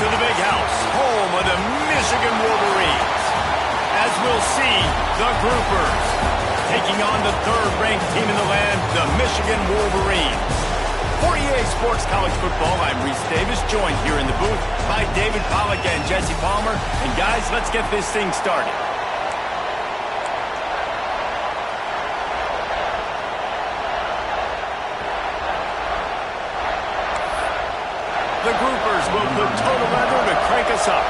to the big house, home of the Michigan Wolverines. As we'll see, the Groupers taking on the third-ranked team in the land, the Michigan Wolverines. For EA Sports College Football, I'm Reese Davis, joined here in the booth by David Pollack and Jesse Palmer. And guys, let's get this thing started. The Groupers will put total leather to crank us up.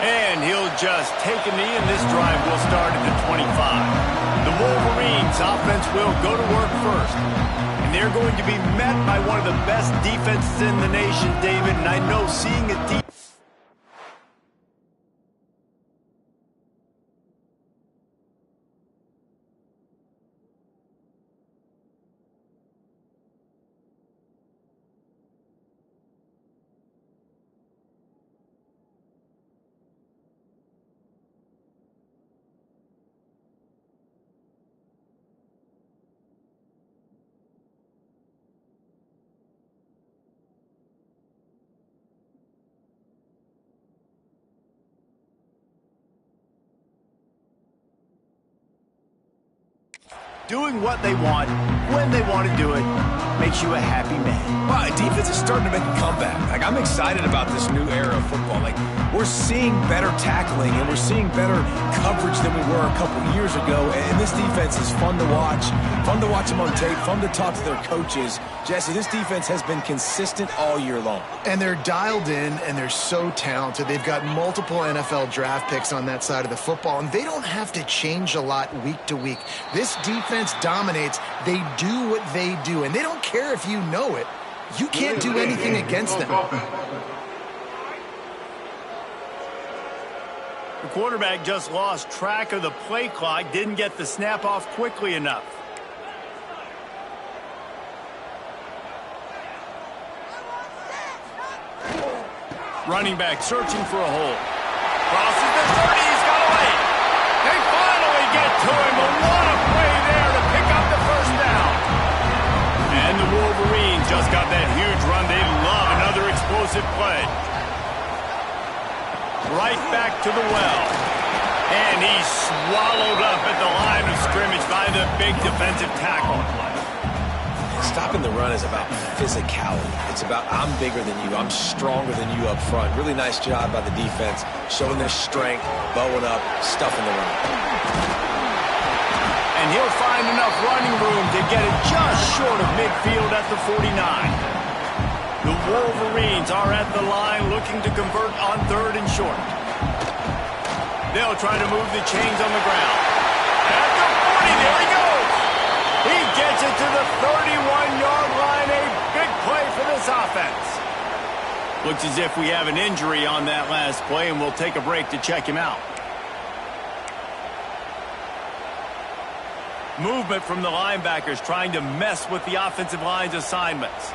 And he'll just take a knee, and this drive will start at the 25. The Wolverines offense will go to work first. And they're going to be met by one of the best defenses in the nation, David. And I know seeing a defense doing what they want, when they want to do it, makes you a happy man. Wow, defense is starting to make a comeback. Like, I'm excited about this new era of football. Like, we're seeing better tackling, and we're seeing better coverage than we were a couple years ago. And this defense is fun to watch them on tape, fun to talk to their coaches. Jesse, this defense has been consistent all year long. And they're dialed in, and they're so talented. They've got multiple NFL draft picks on that side of the football, and they don't have to change a lot week to week. This defense dominates. They do what they do, and they don't care if you know it. You can't do anything against them. The quarterback just lost track of the play clock, didn't get the snap off quickly enough. Running back searching for a hole. Crosses the 30, he's got away. They finally get to him, but what a play there to pick up the first down. And the Wolverines just got that huge run. They love another explosive play. Right back to the well. And he's swallowed up at the line of scrimmage by the big defensive tackle. Stopping the run is about physicality. It's about I'm bigger than you, I'm stronger than you up front. Really nice job by the defense, showing their strength, bowing up, stuffing the run. And he'll find enough running room to get it just short of midfield at the 49. The Wolverines are at the line looking to convert on third and short. They'll try to move the chains on the ground. At the 40, there he goes. He gets it to the 31-yard line. A big play for this offense. Looks as if we have an injury on that last play, and we'll take a break to check him out. Movement from the linebackers trying to mess with the offensive line's assignments.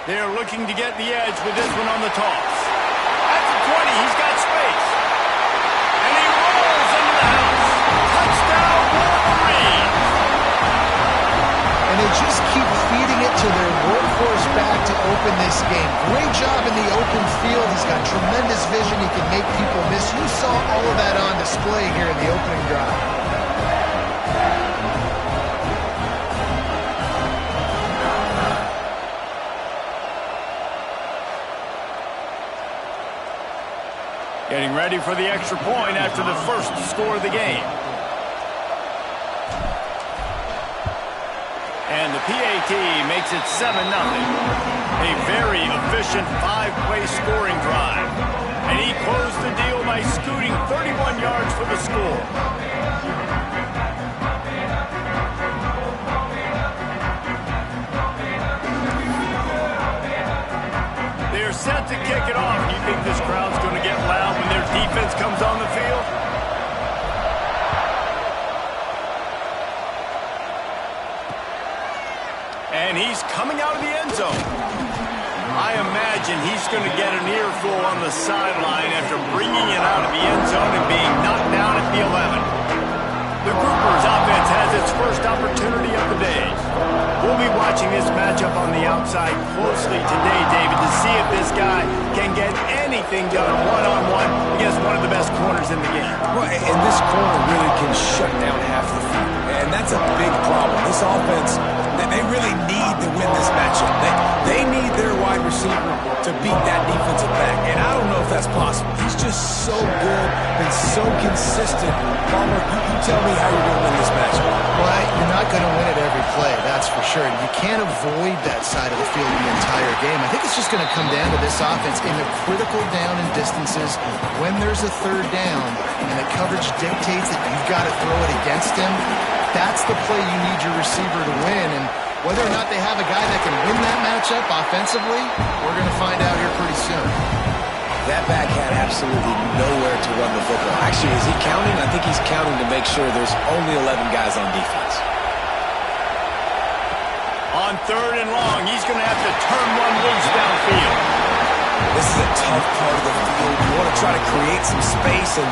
They're looking to get the edge with this one on the toss. At the 20, he's got space. And he rolls into the house. Touchdown, Wolverines. And they just keep feeding it to their workhorse back to open this game. Great job in the open field. He's got tremendous vision. He can make people miss. You saw all of that on display here in the opening drive. Getting ready for the extra point after the first score of the game. And the PAT makes it 7-0. A very efficient 5-play scoring drive. And he closed the deal by scooting 31 yards for the score. They're set to kick it off. You think this crowd's going to get loud when their defense comes on the field? And he's coming out of the end zone. I imagine he's going to get an earful on the sideline after bringing it out of the end zone and being knocked down at the 11. The Groupers offense has its first opportunity of the day. We'll be watching this matchup on the outside closely today, David, to see if this guy can get anything done one-on-one against one of the best corners in the game. Well, and this corner really can shut down half the field, and that's a big problem. This offense, they really need to win this matchup. They need their wide receiver to beat that defensive back, and I don't know if that's possible. He's just so good and so consistent. Palmer, you tell me how you're going to win this matchup. Well, you're not going to win it every play, that's for sure. And you can't avoid that side of the field the entire game. I think it's just going to come down to this offense in the critical down and distances when there's a third down and the coverage dictates that you've got to throw it against him. That's the play you need your receiver to win. And whether or not they have a guy that can win that matchup offensively, we're going to find out here pretty soon. That back had absolutely nowhere to run the football. Actually, is he counting? I think he's counting to make sure there's only 11 guys on defense. On 3rd and long, he's going to have to turn one loose downfield. This is a tough part of the field. You want to try to create some space and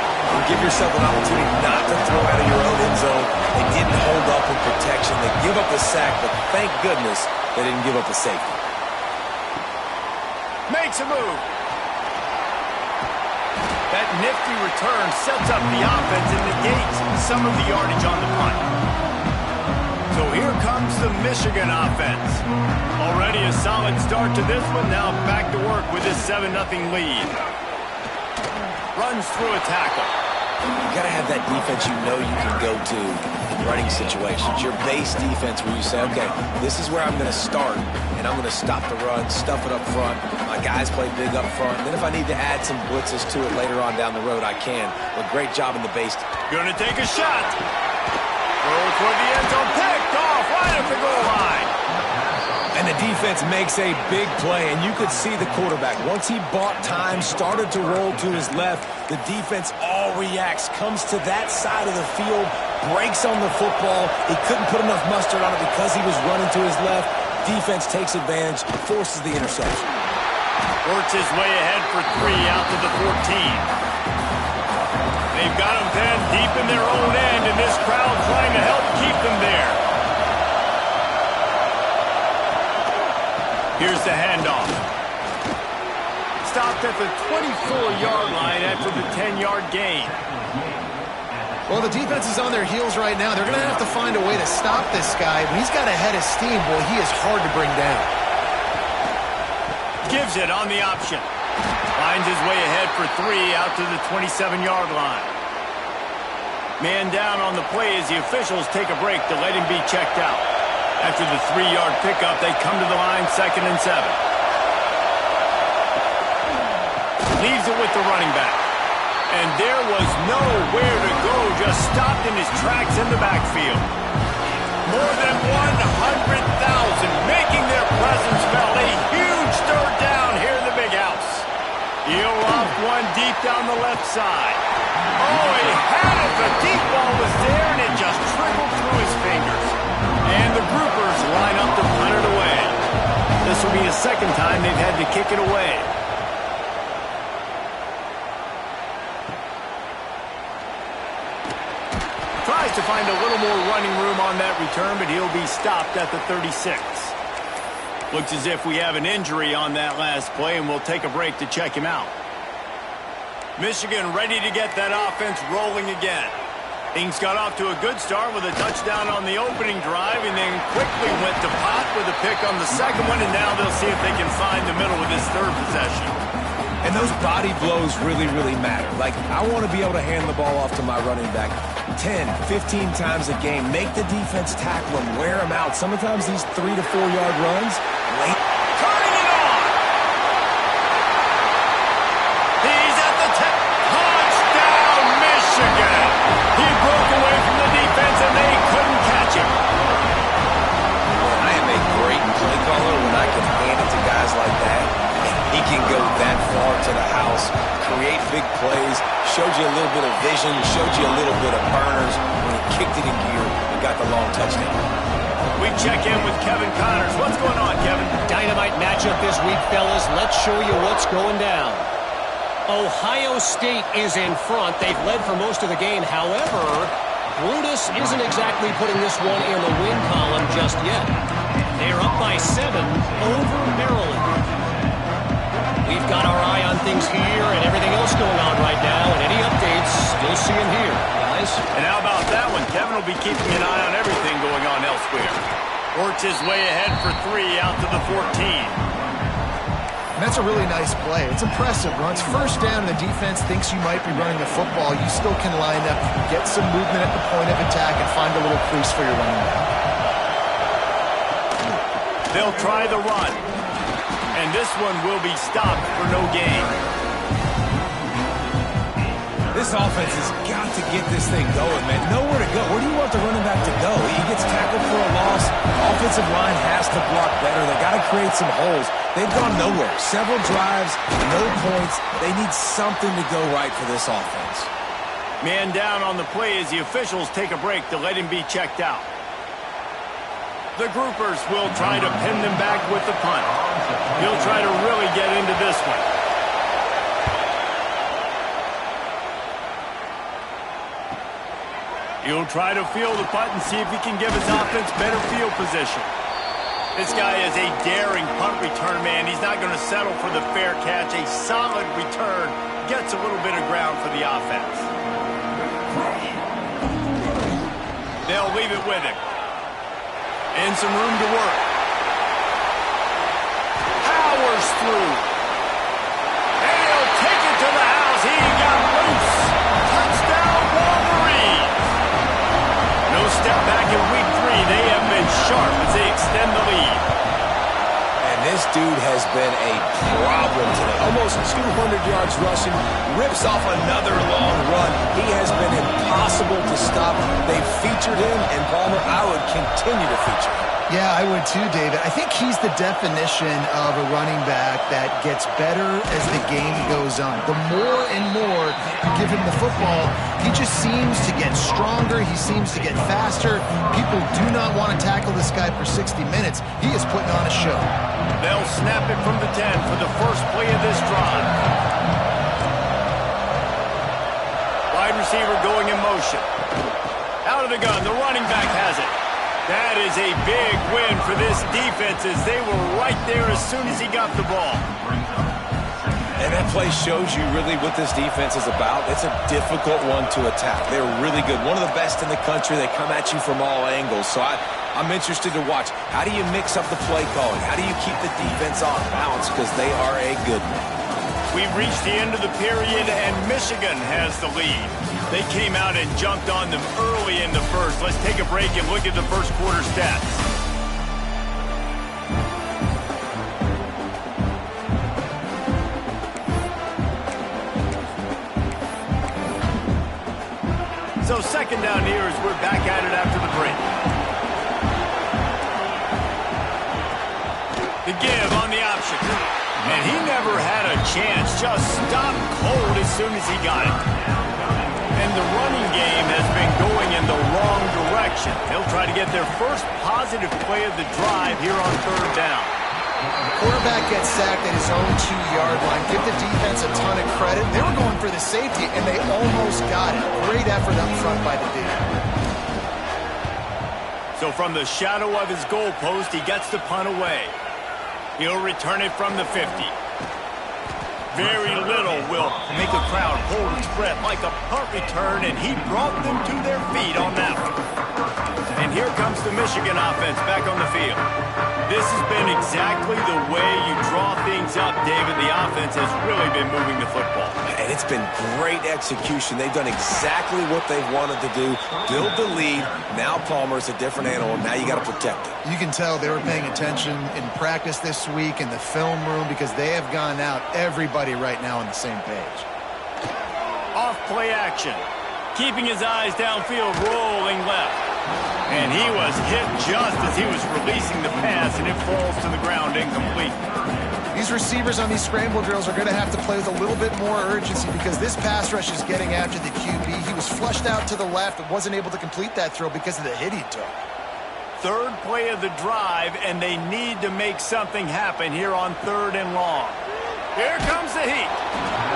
give yourself an opportunity not to throw out of your own end zone. They didn't hold up in protection. They give up a sack, but thank goodness they didn't give up a safety. Makes a move. That nifty return sets up the offense and negates some of the yardage on the punt. So here comes the Michigan offense. Already a solid start to this one. Now back to work with this 7-0 lead. Runs through a tackle. You got to have that defense you know you can go to in running situations. Your base defense where you say, okay, this is where I'm going to start, and I'm going to stop the run, stuff it up front. My guys play big up front. And then if I need to add some blitzes to it later on down the road, I can. But great job in the base. Gonna take a shot. Throw toward the end zone. Picked off right at the goal line. And the defense makes a big play, and you could see the quarterback. Once he bought time, started to roll to his left, the defense all reacts, comes to that side of the field, breaks on the football. He couldn't put enough mustard on it because he was running to his left. Defense takes advantage, forces the interception. Works his way ahead for 3 out to the 14. They've got him pinned deep in their own end, and this crowd trying to help keep them there. Here's the handoff. Stopped at the 24-yard line after the 10-yard gain. Well, the defense is on their heels right now. They're going to have to find a way to stop this guy. When he's got a head of steam, boy, he is hard to bring down. Gives it on the option. Finds his way ahead for 3 out to the 27-yard line. Man down on the play as the officials take a break to let him be checked out. After the 3-yard pickup, they come to the line, 2nd and 7. Leaves it with the running back. And there was nowhere to go, just stopped in his tracks in the backfield. More than 100,000 making their presence felt. A huge 3rd down here in the big house. He'll loft one deep down the left side. Oh, he had it. The deep ball was there, and it just trickled through his fingers. And the groupers line up to punt it away. This will be the 2nd time they've had to kick it away. Tries to find a little more running room on that return, but he'll be stopped at the 36. Looks as if we have an injury on that last play, and we'll take a break to check him out. Michigan ready to get that offense rolling again. Things got off to a good start with a touchdown on the opening drive, and then quickly went to pot with a pick on the 2nd one, and now they'll see if they can find the middle with this 3rd possession. And those body blows really, really matter. Like, I want to be able to hand the ball off to my running back 10, 15 times a game. Make the defense tackle him, wear him out. Sometimes these 3 to 4 yard runs, late. Turning it on! He's at the 10. Touchdown, Michigan! He broke away from the defense, and they couldn't catch him. I am a great play caller when I can hand it to guys like that. He can go that far to the house, create big plays, showed you a little bit of vision, showed you a little bit of burners when he kicked it in gear and got the long touchdown. We check in with Kevin Connors. What's going on, Kevin? Dynamite matchup this week, fellas. Let's show you what's going down. Ohio State is in front. They've led for most of the game. However, Brutus isn't exactly putting this one in the win column just yet. They're up by 7 over Maryland. We've got our eye on things here and everything else going on right now, and any updates, still see them here, guys. And how about that one? Kevin will be keeping an eye on everything going on elsewhere. Works his way ahead for 3 out to the 14. And that's a really nice play. It's impressive. Once first down and the defense thinks you might be running the football, you still can line up, get some movement at the point of attack, and find a little crease for your running back. They'll try the run. And this one will be stopped for no gain. This offense has got to get this thing going, man. Nowhere to go. Where do you want the running back to go? He gets tackled for a loss. Offensive line has to block better. They got to create some holes. They've gone nowhere. Several drives, no points. They need something to go right for this offense. Man down on the play as the officials take a break to let him be checked out. The groupers will try to pin them back with the punt. He'll try to really get into this one. He'll try to field the punt and see if he can give his offense better field position. This guy is a daring punt return man. He's not going to settle for the fair catch. A solid return gets a little bit of ground for the offense. They'll leave it with him. And some room to work. Powers through. And he'll take it to the house. He got loose. Touchdown, Wolverines. No step back in week 3. They have been sharp as they extend the lead. And this dude has been a problem today. Almost 200 yards rushing. Rips off another long run. He has been impossible to stop. They've featured him, and Palmer, I would continue to feature him. Yeah, I would too, David. I think he's the definition of a running back that gets better as the game goes on. The more and more you give him the football, he just seems to get stronger. He seems to get faster. People do not want to tackle this guy for 60 minutes. He is putting on a show. They'll snap it from the 10 for the first play of this drive. Wide receiver going in motion. Out of the gun, the running back has it. That is a big win for this defense as they were right there as soon as he got the ball. And that play shows you really what this defense is about. It's a difficult one to attack. They're really good. One of the best in the country. They come at you from all angles. So I'm interested to watch. How do you mix up the play calling? How do you keep the defense off balance? Because they are a good one. We've reached the end of the period, and Michigan has the lead. They came out and jumped on them early in the first. Let's take a break and look at the first quarter stats. So second down here as we're back at it after the break. The give on the option. And he never had a chance. Just stopped cold as soon as he got it. And the running game has been going in the wrong direction. They'll try to get their first positive play of the drive here on third down. The quarterback gets sacked at his own 2-yard line. Give the defense a ton of credit. They were going for the safety, and they almost got it. Great effort up front by the D. So from the shadow of his goalpost, he gets the punt away. He'll return it from the 50. Very little will make a crowd hold its breath like a punt return, and he brought them to their feet on that one. And here comes the Michigan offense back on the field. This has been exactly the way you draw things up, David. The offense has really been moving the football. And it's been great execution. They've done exactly what they've wanted to do. Build the lead. Now Palmer's a different animal. Now you got to protect it. You can tell they were paying attention in practice this week in the film room because they have gone out everybody right now on the same page. Off play action. Keeping his eyes downfield, rolling left. And he was hit just as he was releasing the pass, and it falls to the ground incomplete. These receivers on these scramble drills are going to have to play with a little bit more urgency because this pass rush is getting after the QB. He was flushed out to the left but wasn't able to complete that throw because of the hit he took. Third play of the drive, and they need to make something happen here on 3rd and long. Here comes the heat.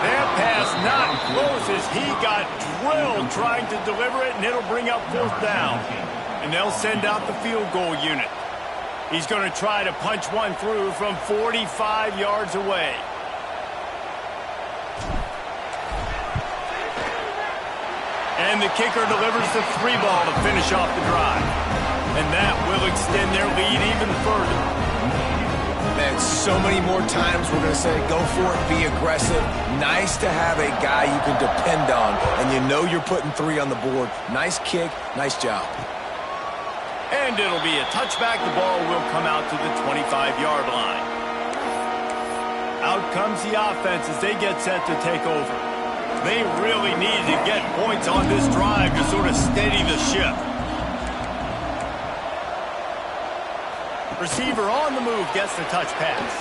They'll pass not close as he got drilled trying to deliver it, and it'll bring up 4th down. And they'll send out the field goal unit. He's going to try to punch one through from 45 yards away. And the kicker delivers the 3 ball to finish off the drive. And that will extend their lead even further. Man, so many more times we're going to say, go for it, be aggressive. Nice to have a guy you can depend on, and you know you're putting 3 on the board. Nice kick, nice job. And it'll be a touchback. The ball will come out to the 25-yard line. Out comes the offense as they get set to take over. They really need to get points on this drive to sort of steady the ship. Receiver on the move gets the touch pass.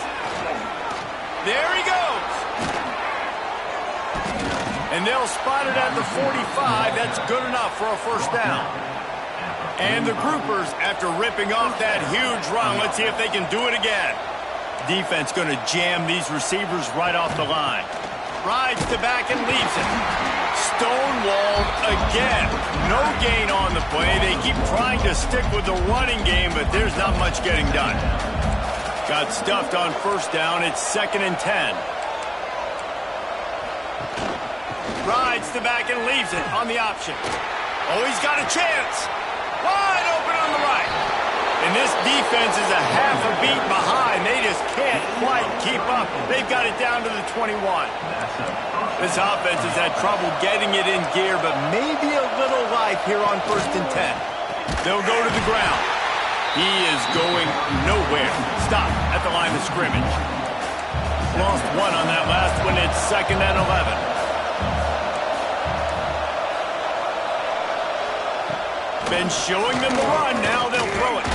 There he goes. And they'll spot it at the 45. That's good enough for a 1st down. And the groupers, after ripping off that huge run, let's see if they can do it again. Defense going to jam these receivers right off the line. Rides the back and leaves it. Stonewalled again. No gain on the play. They keep trying to stick with the running game, but there's not much getting done. Got stuffed on 1st down. It's 2nd and 10. Rides the back and leaves it on the option. Oh, he's got a chance. Wide open on the right. And this defense is a half a beat behind. They just can't quite keep up. They've got it down to the 21. This offense has had trouble getting it in gear, but maybe a little life here on 1st and 10. They'll go to the ground. He is going nowhere. Stop at the line of scrimmage. Lost 1 on that last one. It's 2nd and 11. Been showing them the run. Now they'll throw it.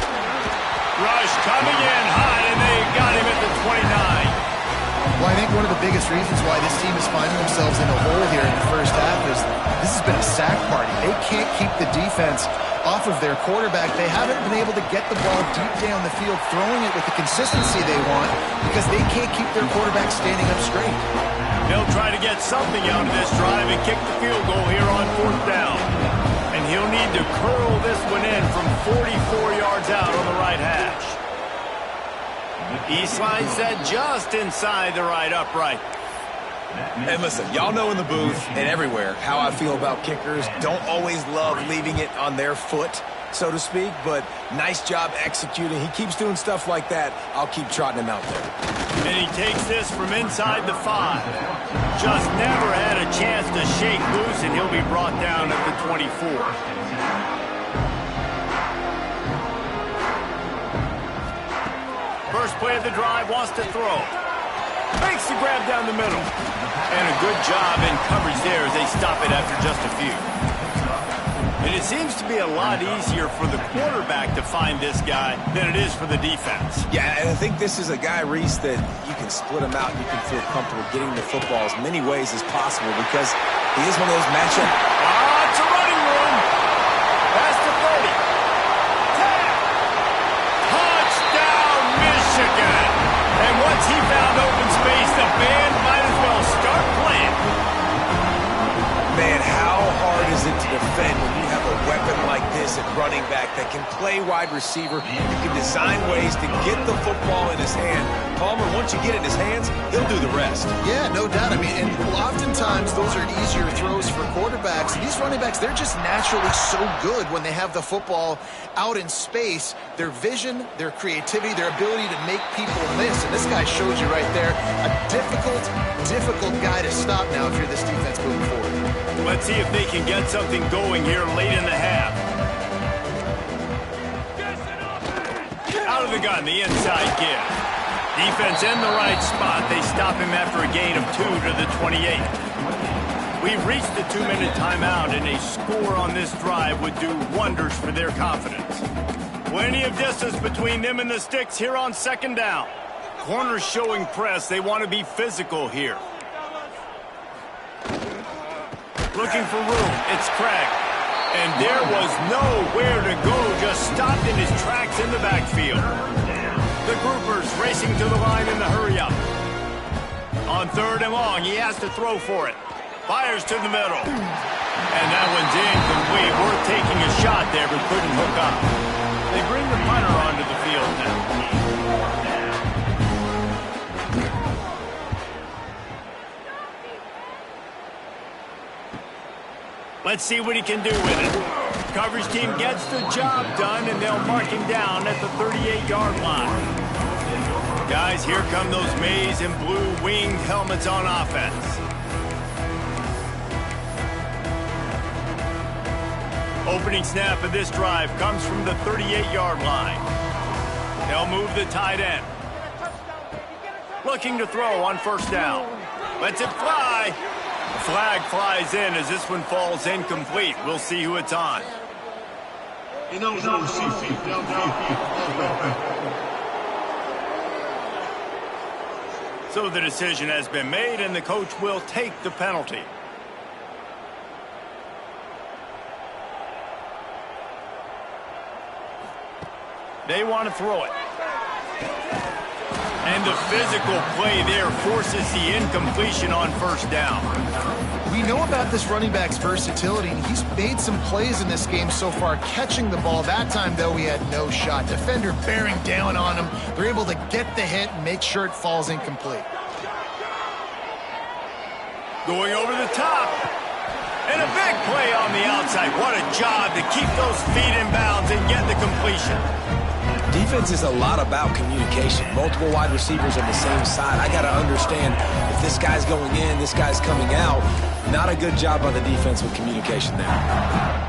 Rush coming in high, and they got him at the 29. Well, I think one of the biggest reasons why this team is finding themselves in a hole here in the 1st half is this has been a sack party. They can't keep the defense off of their quarterback. They haven't been able to get the ball deep down the field, throwing it with the consistency they want because they can't keep their quarterback standing up straight. They'll try to get something out of this drive and kick the field goal here on 4th down. And he'll need to curl this one in from 44 yards out on the right hash. He slides that just inside the right upright. And listen, y'all know in the booth and everywhere how I feel about kickers. Don't always love leaving it on their foot, so to speak, but nice job executing. He keeps doing stuff like that. I'll keep trotting him out there. And he takes this from inside the 5. Just never had a chance to shake loose, and he'll be brought down at the 24. First play of the drive, wants to throw. Makes the grab down the middle. And a good job in coverage there as they stop it after just a few. And it seems to be a lot easier for the quarterback to find this guy than it is for the defense. Yeah, and I think this is a guy, Reese, that you can split him out and you can feel comfortable getting the football as many ways as possible because he is one of those matchup. It's a running room. Past the 30. 10. Touchdown, Michigan. And once he found open space, the band might as well start playing. Man, how hard is it to defend when you have a weapon like this at running back that can play wide receiver? You can design ways to get the football in his hand. Palmer, once you get it in his hands, he'll do the rest. Yeah, no doubt. I mean, and oftentimes those are easier throws for quarterbacks. These running backs, they're just naturally so good when they have the football out in space. Their vision, their creativity, their ability to make people miss. And this guy shows you right there, a difficult guy to stop now if you're this defense moving forward. Let's see if they can get something going here late in the half. Out of the gun, the inside give. Defense in the right spot. They stop him after a gain of 2 to the 28. We've reached the 2-minute timeout, and a score on this drive would do wonders for their confidence. Plenty of distance between them and the sticks here on 2nd down. Corners showing press. They want to be physical here. Looking for room. It's Craig. And there was nowhere to go. Just stopped in his tracks in the backfield. The groupers racing to the line in the hurry-up. On 3rd and long, he has to throw for it. Fires to the middle. And that one's incomplete. Worth taking a shot there, but couldn't hook up. They bring the punter onto the field now. Let's see what he can do with it. Coverage team gets the job done, and they'll mark him down at the 38-yard line. Guys, here come those maize and blue winged helmets on offense. Opening snap of this drive comes from the 38-yard line. They'll move the tight end. Looking to throw on 1st down. Lets it fly. The flag flies in as this one falls incomplete. We'll see who it's on. So the decision has been made, and the coach will take the penalty. They want to throw it. And the physical play there forces the incompletion on 1st down. We know about this running back's versatility, and he's made some plays in this game so far, catching the ball. That time, though, he had no shot. Defender bearing down on him. They're able to get the hit and make sure it falls incomplete. Going over the top. And a big play on the outside. What a job to keep those feet in bounds and get the completion. Defense is a lot about communication. Multiple wide receivers on the same side. I got to understand if this guy's going in, this guy's coming out. Not a good job by the defense with communication there.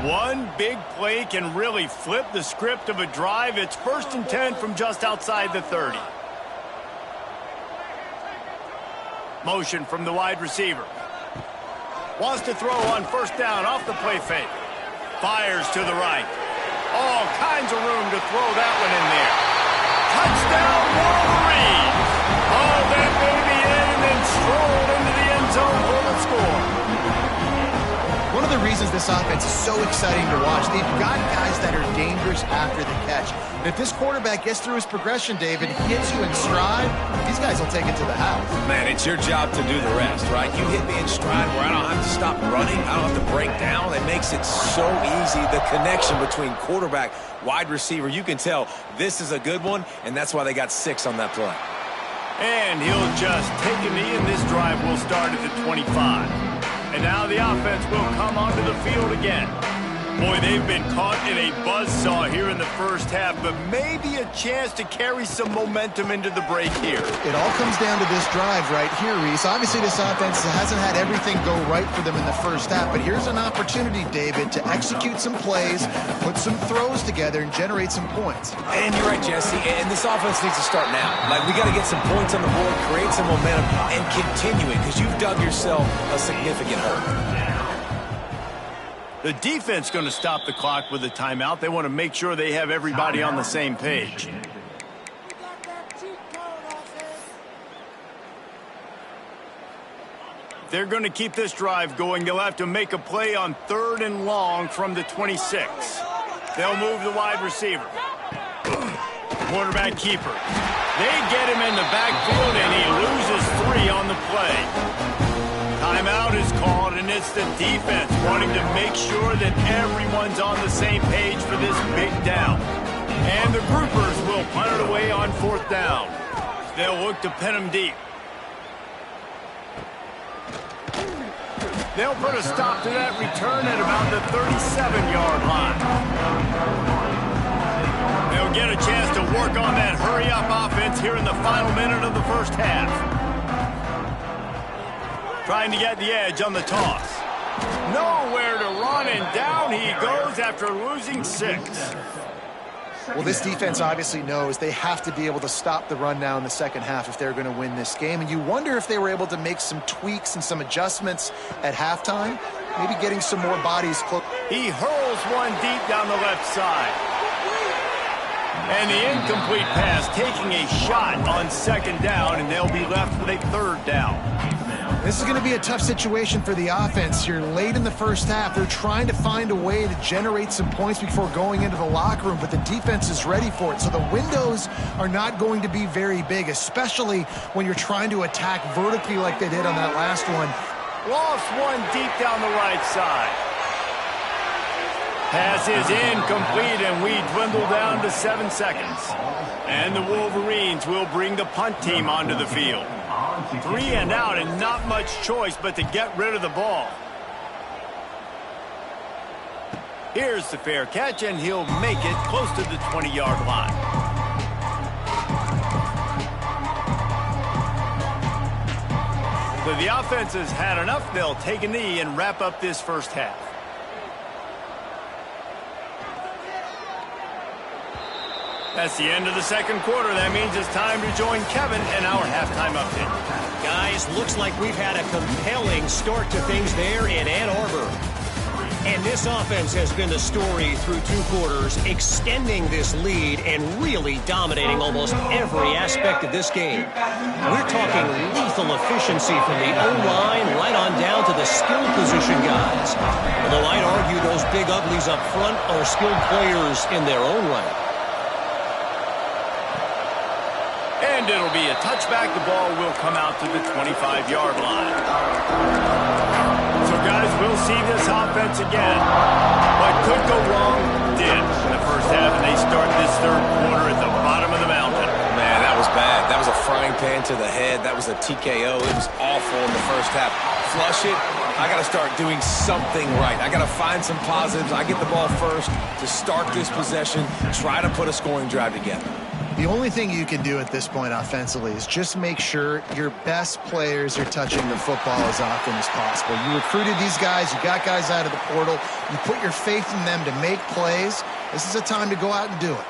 One big play can really flip the script of a drive. It's 1st and 10 from just outside the 30. Motion from the wide receiver. Wants to throw on 1st down off the play fake. Fires to the right. All kinds of room to throw that one in there. Touchdown, Wolverines! Oh, that baby in and then strolled into the end zone for the score. One of the reasons this offense is so exciting to watch, they've got guys that are dangerous after the catch. And if this quarterback gets through his progression, David, hits you in stride, these guys will take it to the house. Man, it's your job to do the rest, right? You hit me in stride where I don't have to stop running. I don't have to break down. It makes it so easy. The connection between quarterback, wide receiver, you can tell this is a good one, and that's why they got 6 on that play. And he'll just take a knee, and this drive will start at the 25. And now the offense will come onto the field again. Boy, they've been caught in a buzzsaw here in the 1st half, but maybe a chance to carry some momentum into the break here. It all comes down to this drive right here, Reese. Obviously, this offense hasn't had everything go right for them in the 1st half, but here's an opportunity, David, to execute some plays, put some throws together, and generate some points. And you're right, Jesse, and this offense needs to start now. Like, we got to get some points on the board, create some momentum, and continue it, because you've dug yourself a significant hole. The defense going to stop the clock with a timeout. They want to make sure they have everybody on the same page. They're going to keep this drive going. They'll have to make a play on 3rd and long from the 26. They'll move the wide receiver. Quarterback keeper. They get him in the backfield, and he loses 3 on the play. Timeout is called, and it's the defense wanting to make sure that everyone's on the same page for this big down. And the groupers will punt it away on 4th down. They'll look to pin him deep. They'll put a stop to that return at about the 37-yard line. They'll get a chance to work on that hurry-up offense here in the final minute of the 1st half. Trying to get the edge on the toss. Nowhere to run, and down he goes after losing 6. Well, this defense obviously knows they have to be able to stop the run now in the 2nd half if they're going to win this game. And you wonder if they were able to make some tweaks and some adjustments at halftime, maybe getting some more bodies close. He hurls one deep down the left side. And the incomplete pass taking a shot on 2nd down, and they'll be left with a 3rd down. This is going to be a tough situation for the offense. You're late in the first half. They're trying to find a way to generate some points before going into the locker room, but the defense is ready for it. So the windows are not going to be very big, especially when you're trying to attack vertically like they did on that last one. Lost one deep down the right side. Pass is incomplete, and we dwindle down to 7 seconds. And the Wolverines will bring the punt team onto the field. 3 and out, and not much choice but to get rid of the ball. Here's the fair catch, and he'll make it close to the 20-yard line. So the offense has had enough. They'll take a knee and wrap up this first half. That's the end of the second quarter. That means it's time to join Kevin in our halftime update. Guys, looks like we've had a compelling start to things there in Ann Arbor. And this offense has been the story through 2 quarters, extending this lead and really dominating almost every aspect of this game. We're talking lethal efficiency from the O-line right on down to the skilled position guys. Although I'd argue those big uglies up front are skilled players in their own right. And it'll be a touchback. The ball will come out to the 25-yard line. So, guys, we'll see this offense again. What could go wrong did in the first half, and they start this third quarter at the bottom of the mountain. Man, that was bad. That was a frying pan to the head. That was a TKO. It was awful in the first half. Flush it. I got to start doing something right. I got to find some positives. I get the ball first to start this possession, try to put a scoring drive together. The only thing you can do at this point offensively is just make sure your best players are touching the football as often as possible. You recruited these guys. You got guys out of the portal. You put your faith in them to make plays. This is a time to go out and do it.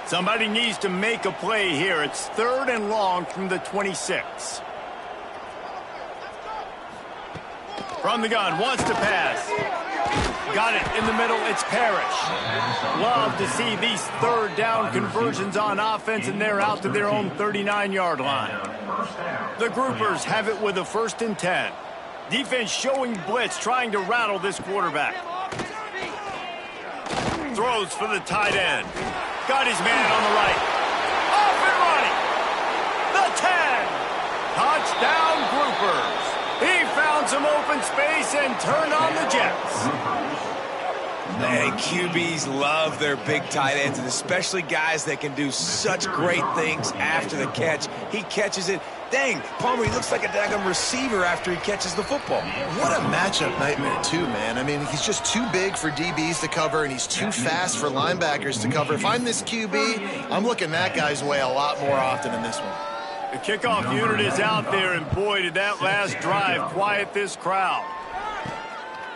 Somebody needs to make a play here. It's 3rd and long from the 26. From the gun, wants to pass. Got it in the middle. It's Parrish. Love to see these 3rd down conversions on offense, and they're out to their own 39-yard line. The Groupers have it with a 1st and 10. Defense showing blitz, trying to rattle this quarterback. Throws for the tight end. Got his man on the right. Off and running. The 10. Touchdown, Groupers. He found some open space and turned on the Jets. Man, QBs love their big tight ends, and especially guys that can do such great things after the catch. He catches it. Dang, Palmer, he looks like a daggum receiver after he catches the football. What a matchup nightmare, too, man. I mean, he's just too big for DBs to cover, and he's too fast for linebackers to cover. If I'm this QB, I'm looking that guy's way a lot more often in this one. The kickoff unit is out there, and boy, did that last drive quiet this crowd.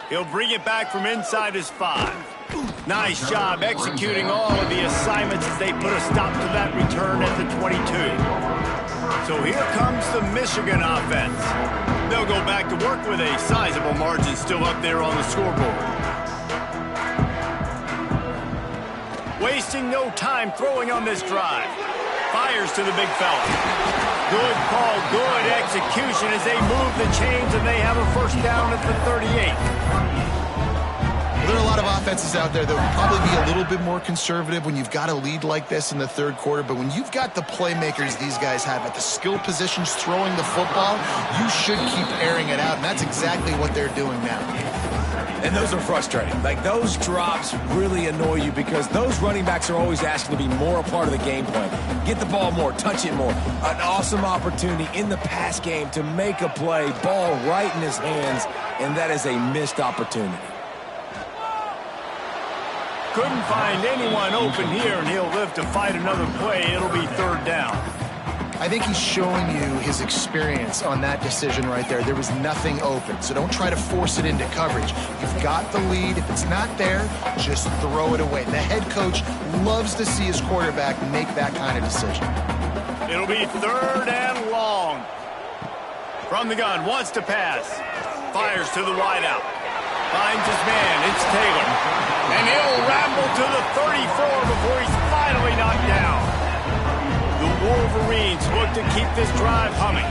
He'll bring it back from inside his 5. Nice job executing all of the assignments as they put a stop to that return at the 22. So here comes the Michigan offense. They'll go back to work with a sizable margin still up there on the scoreboard. Wasting no time throwing on this drive. Fires to the big fella. Good call, good execution as they move the chains, and they have a 1st down at the 38. Well, there are a lot of offenses out there that would probably be a little bit more conservative when you've got a lead like this in the 3rd quarter, but when you've got the playmakers these guys have at the skill positions throwing the football, you should keep airing it out, and that's exactly what they're doing now. And those are frustrating. Like, those drops really annoy you because those running backs are always asking to be more a part of the game plan. Get the ball more, touch it more. An awesome opportunity in the pass game to make a play, ball right in his hands, and that is a missed opportunity. Couldn't find anyone open here, and he'll live to fight another play. It'll be 3rd down. I think he's showing you his experience on that decision right there. There was nothing open, so don't try to force it into coverage. You've got the lead. If it's not there, just throw it away. The head coach loves to see his quarterback make that kind of decision. It'll be 3rd and long. From the gun, wants to pass. Fires to the wideout. Finds his man. It's Taylor. And he'll ramble to the 34 before he's finally knocked down. The Wolverines look to keep this drive humming.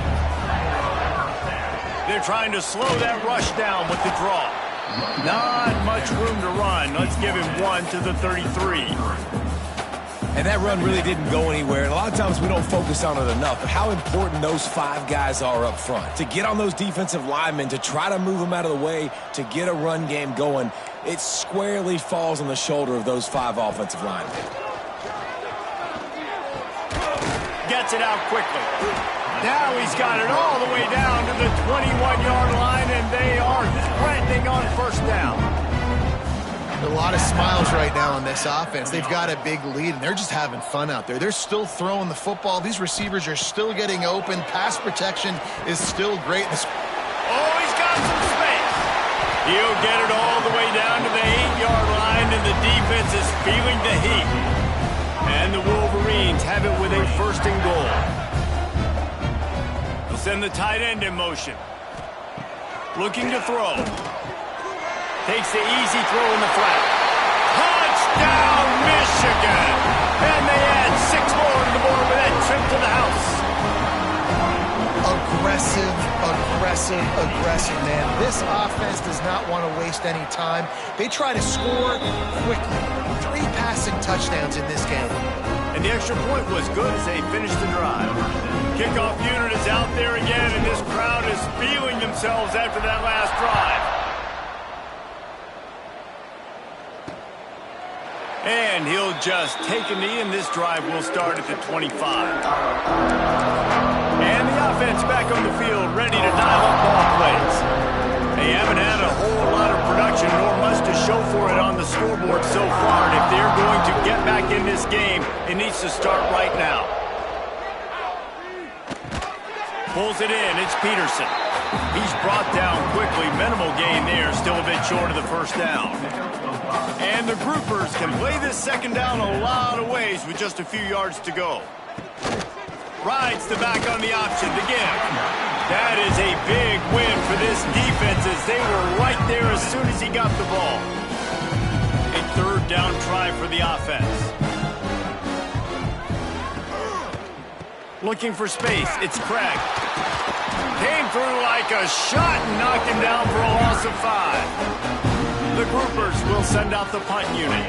they're trying to slow that rush down with the draw. Not much room to run. Let's give him 1 to the 33. And that run really didn't go anywhere. And a lot of times we don't focus on it enough. But how important those 5 guys are up front. To get on those defensive linemen, to try to move them out of the way, to get a run game going, it squarely falls on the shoulder of those 5 offensive linemen. Gets it out quickly. Now he's got it all the way down to the 21-yard line, and they are threatening on first down. A lot of smiles right now on this offense. They've got a big lead, and they're just having fun out there. They're still throwing the football. These receivers are still getting open. Pass protection is still great. Oh, he's got some space. He'll get it all the way down to the 8-yard line, and the defense is feeling the heat. And the Wolverines have it with a first and goal. They'll send the tight end in motion. Looking to throw. Takes the easy throw in the flat. Touchdown, Michigan! And they add 6 more to the board with that trip to the house. Aggressive, aggressive, aggressive, man. This offense does not want to waste any time. They try to score quickly. 3 passing touchdowns in this game. And the extra point was good as they finished the drive. Kickoff unit is out there again, and this crowd is feeling themselves after that last drive. And he'll just take a knee, and this drive will start at the 25. And the offense back on the field, ready to dial up ball plays. They haven't had a whole lot of production, nor much to show for it on the scoreboard so far. And if they're going to get back in this game, it needs to start right now. Pulls it in. It's Peterson. He's brought down quickly. Minimal gain there. Still a bit short of the first down. And the groupers can play this second down a lot of ways with just a few yards to go. Rides the back on the option to give. That is a big win for this defense as they were right there as soon as he got the ball. A third down try for the offense. Looking for space. It's Craig. Came through like a shot and knocked him down for a loss of 5. The groupers will send out the punt unit.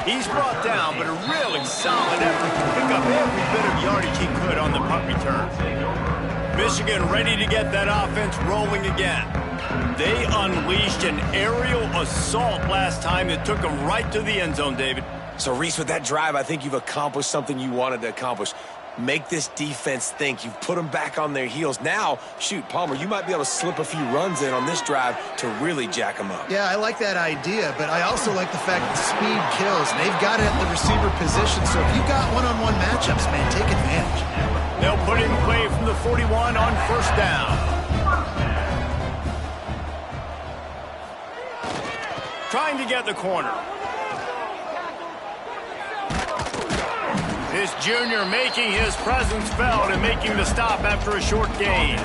He's brought down, but a really solid effort to pick up every bit of yardage he could on the punt return. Michigan ready to get that offense rolling again. They unleashed an aerial assault last time that took them right to the end zone, David. So, Reese, with that drive, I think you've accomplished something you wanted to accomplish. Make this defense think. You've put them back on their heels. Now, shoot, Palmer, you might be able to slip a few runs in on this drive to really jack them up. Yeah, I like that idea, but I also like the fact that speed kills. They've got it at the receiver position, so if you've got one-on-one matchups, man, take advantage. They'll put in play from the 41 on first down. Trying to get the corner. This junior making his presence felt and making the stop after a short gain.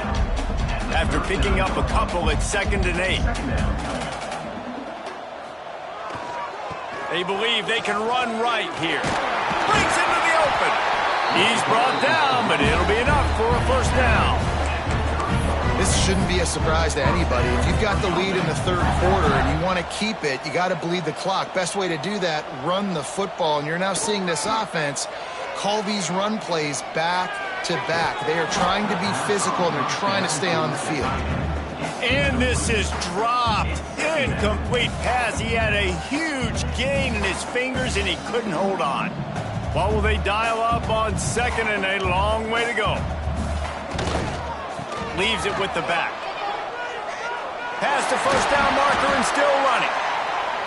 After picking up a couple at 2nd and 8. They believe they can run right here. Breaks into the open. He's brought down, but it'll be enough for a first down. This shouldn't be a surprise to anybody. If you've got the lead in the 3rd quarter and you want to keep it, you got to bleed the clock. Best way to do that, run the football. And you're now seeing this offense call these run plays back to back. They are trying to be physical, and they're trying to stay on the field. And this is dropped. Incomplete pass. He had a huge gain in his fingers, and he couldn't hold on. What will they dial up on 2nd and a long way to go? Leaves it with the back. Past the first down marker and still running.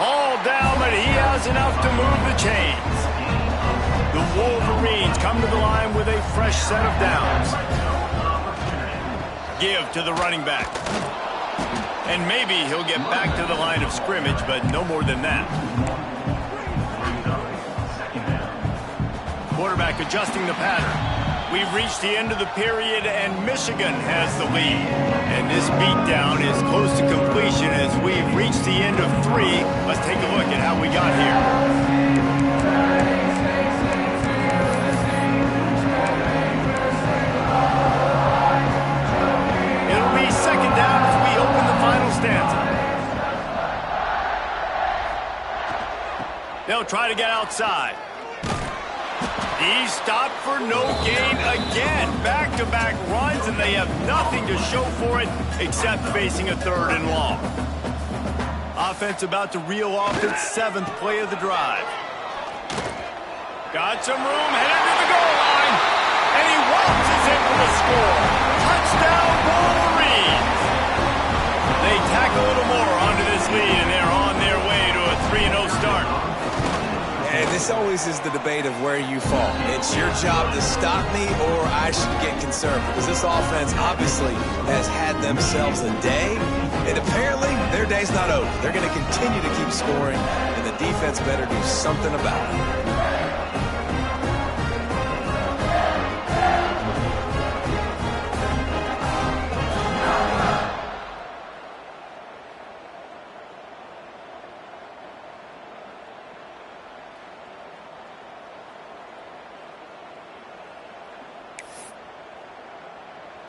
All down, but he has enough to move the chains. The Wolverines come to the line with a fresh set of downs. Give to the running back. And maybe he'll get back to the line of scrimmage, but no more than that. Quarterback adjusting the pattern. We've reached the end of the period, and Michigan has the lead. And this beatdown is close to completion as we've reached the end of 3. Let's take a look at how we got here. It'll be second down as we open the final stanza. They'll try to get outside. He's stopped for no gain again. Back-to-back runs, and they have nothing to show for it except facing a 3rd and long. Offense about to reel off its 7th play of the drive. Got some room, headed to the goal line, and he waltzes in for the score. Touchdown, Wolverines! They tack a little more onto this lead, and they're on their way to a 3-0 start. And this always is the debate of where you fall. It's your job to stop me, or I should get concerned, because this offense obviously has had themselves a day, and apparently their day's not over. They're going to continue to keep scoring, and the defense better do something about it.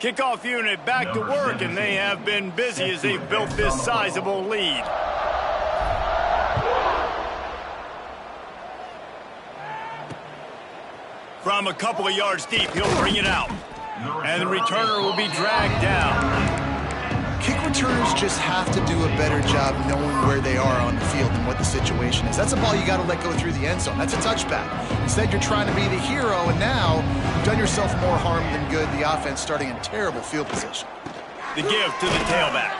Kickoff unit back to work, and they have been busy as they've built this sizable lead. From a couple of yards deep, he'll bring it out. And the returner will be dragged down. Kick returners just have to do a better job knowing where they are on the field and what the situation is. That's a ball you got to let go through the end zone. That's a touchback. Instead, you're trying to be the hero, and now you've done yourself more harm than good. The offense starting in terrible field position. The give to the tailback.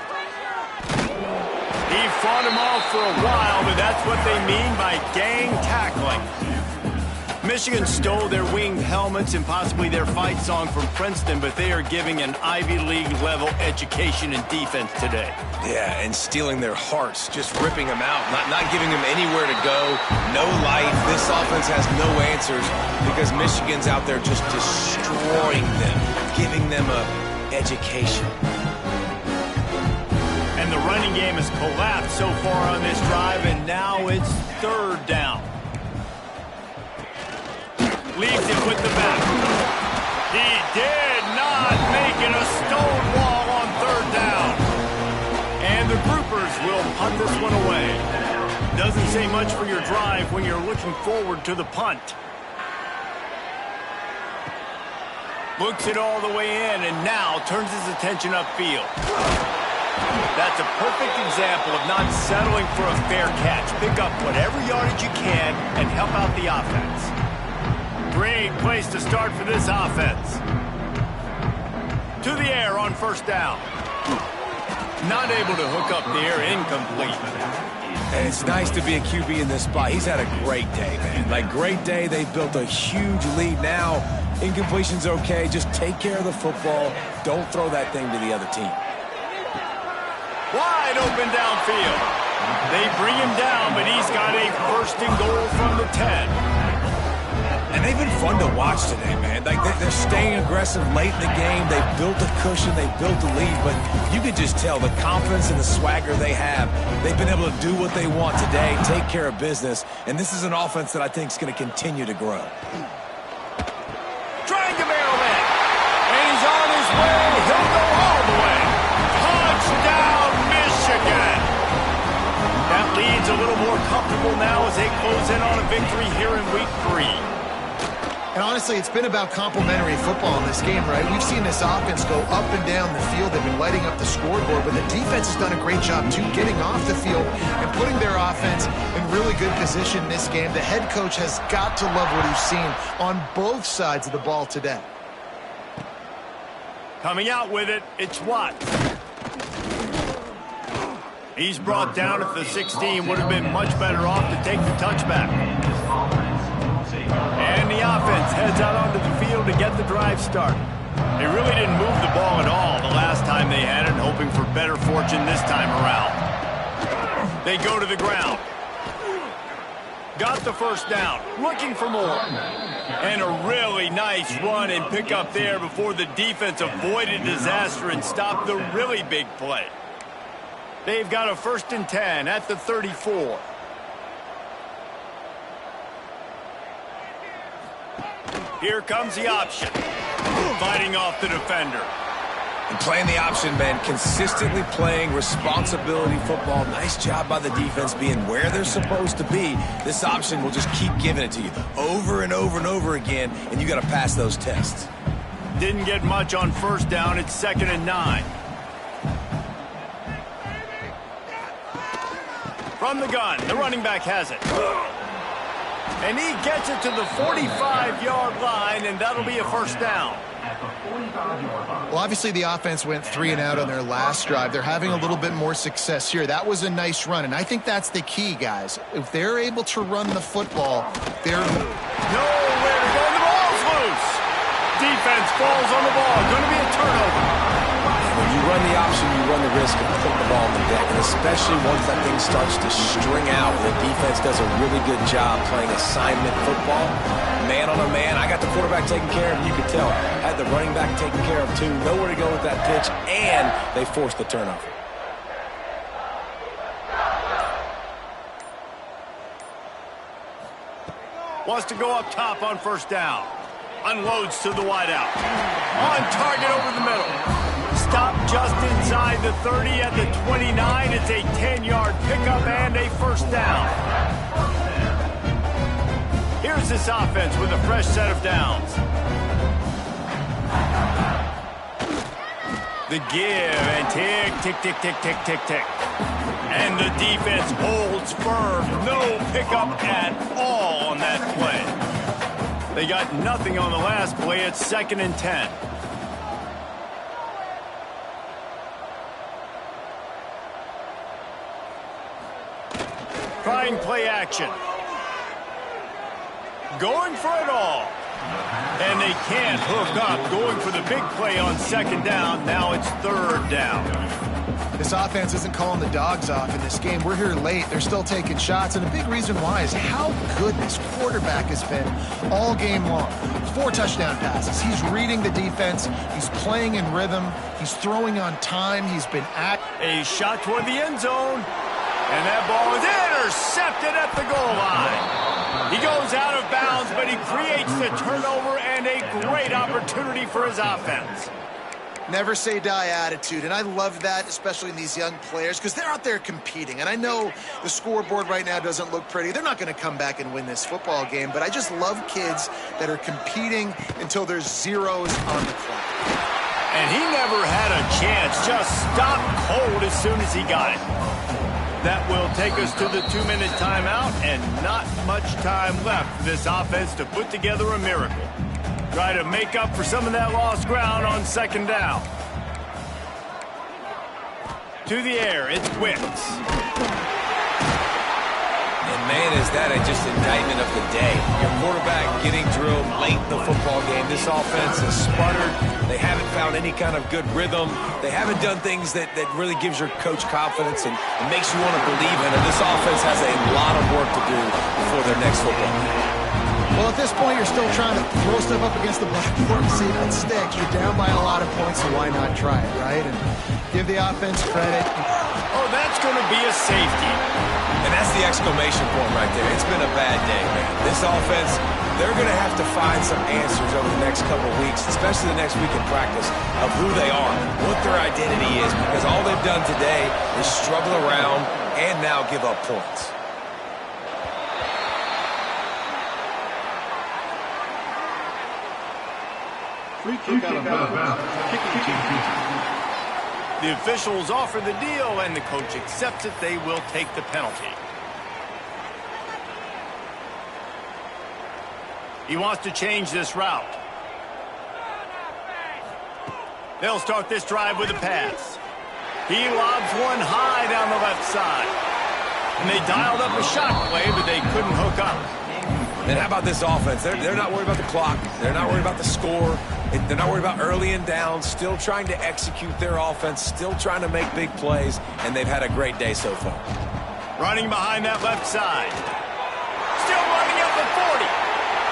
He fought him off for a while, but that's what they mean by gang tackling. Michigan stole their winged helmets and possibly their fight song from Princeton, but they are giving an Ivy League level education in defense today. Yeah, and stealing their hearts, just ripping them out, not giving them anywhere to go, no life. This offense has no answers because Michigan's out there just destroying them, giving them a education. And the running game has collapsed so far on this drive, and now it's 3rd down. Leaves it with the back. He did not make it a stone wall on 3rd down. And the groupers will punt this one away. Doesn't say much for your drive when you're looking forward to the punt. Looks it all the way in, and now turns his attention upfield. That's a perfect example of not settling for a fair catch. Pick up whatever yardage you can and help out the offense. Great place to start for this offense. To the air on 1st down. Not able to hook up the air, incomplete. And it's nice to be a QB in this spot. He's had a great day, man. Like, great day. They've built a huge lead now. Incompletion's okay. Just take care of the football. Don't throw that thing to the other team. Wide open downfield. They bring him down, but he's got a 1st and goal from the 10. And they've been fun to watch today, man. Like, they're staying aggressive late in the game. They've built a cushion. They've built a lead. But you can just tell the confidence and the swagger they have. They've been able to do what they want today, take care of business. And this is an offense that I think is going to continue to grow. Trying to barrel in. And he's on his way. He'll go all the way. Touchdown, Michigan. That lead's a little more comfortable now as they close in on a victory here in week 3. And honestly, it's been about complementary football in this game, right? We've seen this offense go up and down the field. They've been lighting up the scoreboard, but the defense has done a great job, too, getting off the field and putting their offense in really good position in this game. The head coach has got to love what he's seen on both sides of the ball today. Coming out with it, it's Watt. He's brought down at the 16. Would have been much better off to take the touchback. And the offense heads out onto the field to get the drive started. They really didn't move the ball at all the last time they had it, hoping for better fortune this time around. They go to the ground. Got the first down, looking for more. And a really nice run and pick up there before the defense avoided disaster and stopped the really big play. They've got a 1st and 10 at the 34. Here comes the option. Fighting off the defender. And playing the option, man, consistently playing responsibility football. Nice job by the defense being where they're supposed to be. This option will just keep giving it to you over and over and over again, and you got to pass those tests. Didn't get much on 1st down. It's 2nd and 9. From the gun, the running back has it. And he gets it to the 45-yard line, and that'll be a 1st down. Well, obviously the offense went 3 and out on their last drive. They're having a little bit more success here. That was a nice run, and I think that's the key, guys. If they're able to run the football, they're... Nowhere to go. The ball's loose. Defense falls on the ball. Going to be a turnover. When you run the option, you run the risk of putting the ball on the deck, and especially once that thing starts to string out, the defense does a really good job playing assignment football. Man on a man, I got the quarterback taken care of, you could tell. Had the running back taken care of too. Nowhere to go with that pitch, and they forced the turnover. Wants to go up top on 1st down. Unloads to the wideout. On target over the middle. Stop just inside the 30 at the 29. It's a 10-yard pickup and a 1st down. Here's this offense with a fresh set of downs. The give and tick, tick, tick, tick, tick, tick, tick. And the defense holds firm. No pickup at all on that play. They got nothing on the last play. It's 2nd and 10. Trying play action. Going for it all. And they can't hook up. Going for the big play on 2nd down. Now it's 3rd down. This offense isn't calling the dogs off in this game. We're here late. They're still taking shots, and a big reason why is how good this quarterback has been all game long. 4 touchdown passes. He's reading the defense. He's playing in rhythm. He's throwing on time. He's been at... A shot toward the end zone. And that ball is intercepted at the goal line. He goes out of bounds, but he creates the turnover and a great opportunity for his offense. Never say die attitude, and I love that, especially in these young players, because they're out there competing. And I know the scoreboard right now doesn't look pretty. They're not going to come back and win this football game, but I just love kids that are competing until there's zeros on the clock. And he never had a chance, just stopped cold as soon as he got it. That will take us to the 2-minute timeout, and not much time left for this offense to put together a miracle. Try to make up for some of that lost ground on 2nd down. To the air, it's Wicks. And man, is that just indictment of the day. Your quarterback getting drilled late in the football game. This offense has sputtered. They haven't found any kind of good rhythm. They haven't done things that really gives your coach confidence and makes you want to believe in it. This offense has a lot of work to do before their next football game. Well, at this point, you're still trying to throw stuff up against the blackboard and see if it sticks. You're down by a lot of points, so why not try it, right? And give the offense credit. Oh, that's going to be a safety. And that's the exclamation point right there. It's been a bad day, man. This offense, they're going to have to find some answers over the next couple of weeks, especially the next week in practice, of who they are, what their identity is, because all they've done today is struggle around and now give up points. Free kick out of bounds. Kicking team. The officials offer the deal, and the coach accepts it. They will take the penalty. He wants to change this route. They'll start this drive with a pass. He lobs one high down the left side. And they dialed up a shot play, but they couldn't hook up. And how about this offense? They're not worried about the clock. They're not worried about the score. They're not worried about early and down. Still trying to execute their offense. Still trying to make big plays. And they've had a great day so far. Running behind that left side. still running up the 40.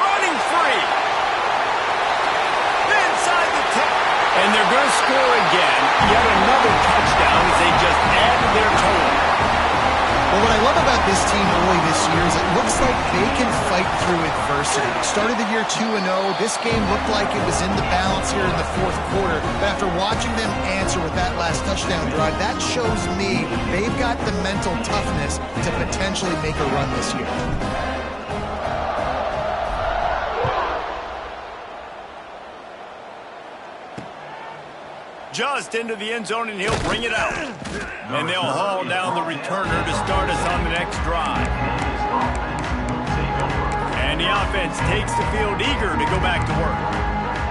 Running free. Inside the 10. And they're going to score again. Yet another touchdown as they just add to their total. Well, what I love about this team early this year is it looks like they can fight through adversity. Started the year 2-0. This game looked like it was in the balance here in the fourth quarter. But after watching them answer with that last touchdown drive, that shows me they've got the mental toughness to potentially make a run this year. Just into the end zone, and he'll bring it out. And they'll haul down the returner to start us on the next drive. And the offense takes the field eager to go back to work.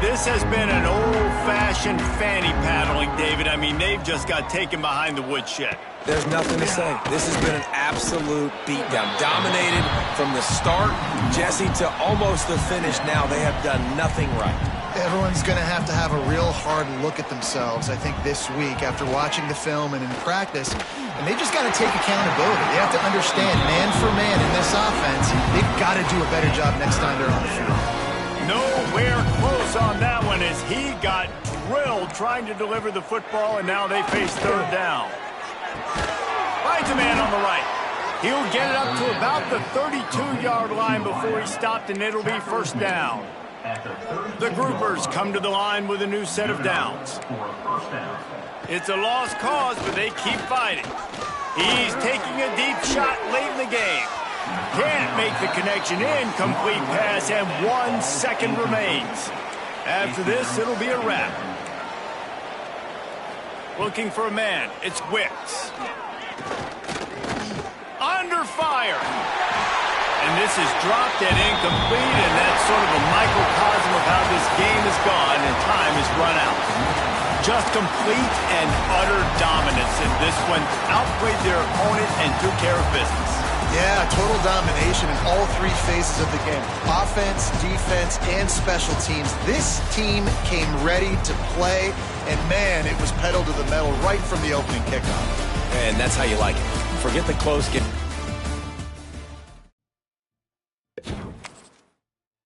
This has been an old-fashioned fanny paddling, David. I mean, they've just got taken behind the woodshed. There's nothing to say. This has been an absolute beatdown. Dominated from the start, Jesse, to almost the finish now. They have done nothing right. Everyone's going to have a real hard look at themselves, I think, this week after watching the film and in practice. And they just got to take accountability. They have to understand, man for man in this offense, they've got to do a better job next time they're on the field. Nowhere close on that one as he got drilled trying to deliver the football, and now they face third down. Finds a man on the right. He'll get it up to about the 32-yard line before he's stopped, and it'll be first down. The groupers come to the line with a new set of downs. It's a lost cause, but they keep fighting. He's taking a deep shot late in the game. Can't make the connection. Incomplete pass, and 1 second remains. After this, it'll be a wrap. Looking for a man. It's Wicks. Under fire. And this is dropped and incomplete, and that's sort of a microcosm of how this game has gone, and time has run out. Just complete and utter dominance, and this one outplayed their opponent and took care of business. Yeah, total domination in all three phases of the game. Offense, defense, and special teams. This team came ready to play, and man, it was pedal to the metal right from the opening kickoff. And that's how you like it. Forget the close game.